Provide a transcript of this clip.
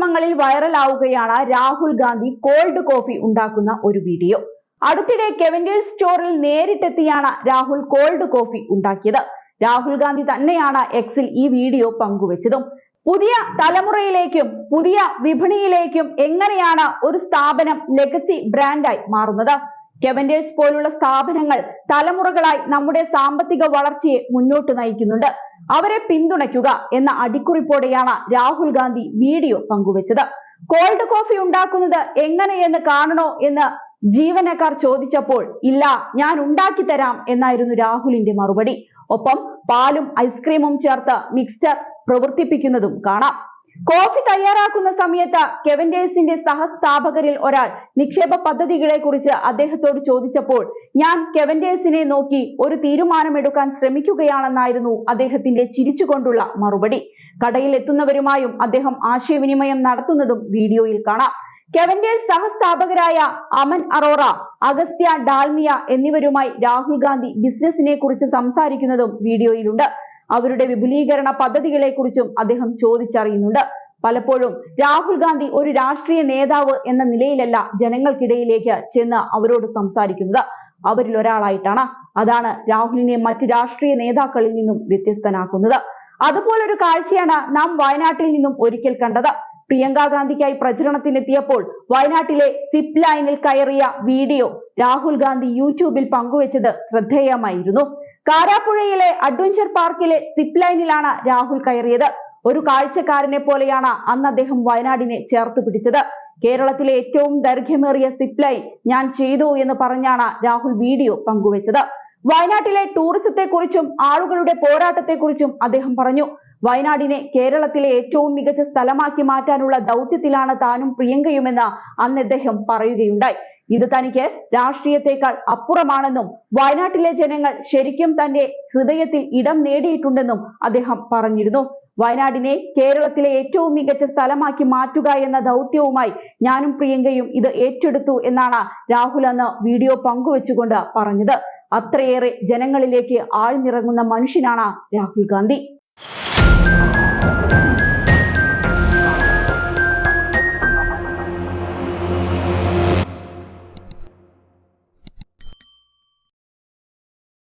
മാധ്യമങ്ങളിൽ വൈറലാവുകയാണ് Rahul Gandhi cold coffee ഉണ്ടാക്കുന്ന ഒരു വീഡിയോ. അടുത്തിടെ കെവൻഡിൽസ് സ്റ്റോറിൽ നേരിട്ടെത്തിയാണ് രാഹുൽ കോൾഡ് കോഫി ഉണ്ടാക്കിയത്. രാഹുൽ ഗാന്ധി തന്നെയാണ് എക്സിൽ ഈ വീഡിയോ പങ്കുവച്ചതും. പുതിയ തലമുറയിലേക്കും പുതിയ വിപണിയിലേക്കും എങ്ങനെയാണ് ഒരു സ്ഥാപനം ലെഗസി ബ്രാൻഡായി മാറുന്നത്? കെവൻഡിൽസ് പോലുള്ള സ്ഥാപനങ്ങൾ തലമുറകളായി നമ്മുടെ സാമ്പത്തിക വളർച്ചയെ മുന്നോട്ട് നയിക്കുന്നുണ്ട്. അവരെ പിന്തുണയ്ക്കുക എന്ന അടിക്കുറിപ്പോടെയാണ് രാഹുൽ ഗാന്ധി വീഡിയോ പങ്കുവച്ചത്. കോൾഡ് കോഫി ഉണ്ടാക്കുന്നത് എങ്ങനെയെന്ന് കാണണോ എന്ന് ജീവനക്കാർ ചോദിച്ചപ്പോൾ ഇല്ല, ഞാൻ ഉണ്ടാക്കി തരാം എന്നായിരുന്നു രാഹുലിന്റെ മറുപടി. ഒപ്പം പാലും ഐസ്ക്രീമും ചേർത്ത് മിക്സ്ചർ പ്രവർത്തിപ്പിക്കുന്നതും കാണാം. കോഫി തയ്യാറാക്കുന്ന സമയത്ത് കെവൻഡിൽസിന്റെ സഹസ്ഥാപകരിൽ ഒരാൾ നിക്ഷേപ പദ്ധതികളെ കുറിച്ച് അദ്ദേഹത്തോട് ചോദിച്ചപ്പോൾ ഞാൻ കെവൻഡിൽസിനെ നോക്കി ഒരു തീരുമാനമെടുക്കാൻ ശ്രമിക്കുകയാണെന്നായിരുന്നു അദ്ദേഹത്തിന്റെ ചിരിച്ചുകൊണ്ടുള്ള മറുപടി. കടയിൽ എത്തുന്നവരുമായും അദ്ദേഹം ആശയവിനിമയം നടത്തുന്നതും വീഡിയോയിൽ കാണാം. കെവൻഡിൽസ് സഹസ്ഥാപകരായ അമൻ അറോറ, അഗസ്ത്യ ഡാൽമിയ എന്നിവരുമായി രാഹുൽ ഗാന്ധി ബിസിനസിനെ കുറിച്ച് സംസാരിക്കുന്നതും വീഡിയോയിലുണ്ട്. അവരുടെ വിപുലീകരണ പദ്ധതികളെ കുറിച്ചും അദ്ദേഹം ചോദിച്ചറിയുന്നുണ്ട്. പലപ്പോഴും രാഹുൽ ഗാന്ധി ഒരു രാഷ്ട്രീയ നേതാവ് എന്ന നിലയിലല്ല ജനങ്ങൾക്കിടയിലേക്ക് ചെന്ന് അവരോട് സംസാരിക്കുന്നത്, അവരിൽ ഒരാളായിട്ടാണ്. അതാണ് രാഹുലിനെ മറ്റ് രാഷ്ട്രീയ നേതാക്കളിൽ നിന്നും വ്യത്യസ്തനാക്കുന്നത്. അതുപോലൊരു കാഴ്ചയാണ് നാം വയനാട്ടിൽ നിന്നും ഒരിക്കൽ കണ്ടത്. പ്രിയങ്ക ഗാന്ധിക്കായി പ്രചരണത്തിനെത്തിയപ്പോൾ വയനാട്ടിലെ സിപ്പ് ലൈനിൽ കയറിയ വീഡിയോ രാഹുൽ ഗാന്ധി യൂട്യൂബിൽ പങ്കുവച്ചത് ശ്രദ്ധേയമായിരുന്നു. കാരാപ്പുഴയിലെ അഡ്വഞ്ചർ പാർക്കിലെ സിപ്പ് ലൈനിലാണ് രാഹുൽ കയറിയത്. ഒരു കാഴ്ചക്കാരനെ പോലെയാണ് അന്ന് അദ്ദേഹം വയനാടിനെ ചേർത്ത് പിടിച്ചത്. കേരളത്തിലെ ഏറ്റവും ദൈർഘ്യമേറിയ സിപ്പ് ലൈൻ ഞാൻ ചെയ്തു എന്ന് പറഞ്ഞാണ് രാഹുൽ വീഡിയോ പങ്കുവച്ചത്. വയനാട്ടിലെ ടൂറിസത്തെക്കുറിച്ചും ആളുകളുടെ പോരാട്ടത്തെക്കുറിച്ചും അദ്ദേഹം പറഞ്ഞു. വയനാടിനെ കേരളത്തിലെ ഏറ്റവും മികച്ച സ്ഥലമാക്കി മാറ്റാനുള്ള ദൗത്യത്തിലാണ് താനും പ്രിയങ്കയുമെന്ന് അന്ന് അദ്ദേഹം പറയുകയുണ്ടായി. ഇത് തനിക്ക് രാഷ്ട്രീയത്തെക്കാൾ അപ്പുറമാണെന്നും വയനാട്ടിലെ ജനങ്ങൾ ശരിക്കും തന്റെ ഹൃദയത്തിൽ ഇടം നേടിയിട്ടുണ്ടെന്നും അദ്ദേഹം പറഞ്ഞിരുന്നു. വയനാടിനെ കേരളത്തിലെ ഏറ്റവും മികച്ച സ്ഥലമാക്കി മാറ്റുക എന്ന ദൗത്യവുമായി ഞാനും പ്രിയങ്കയും ഇത് ഏറ്റെടുത്തു എന്നാണ് രാഹുൽ അന്ന് വീഡിയോ പങ്കുവെച്ചുകൊണ്ട് പറഞ്ഞത്. അത്രയേറെ ജനങ്ങളിലേക്ക് ആഴ്ന്നിറങ്ങുന്ന മനുഷ്യനാണ് രാഹുൽ ഗാന്ധി.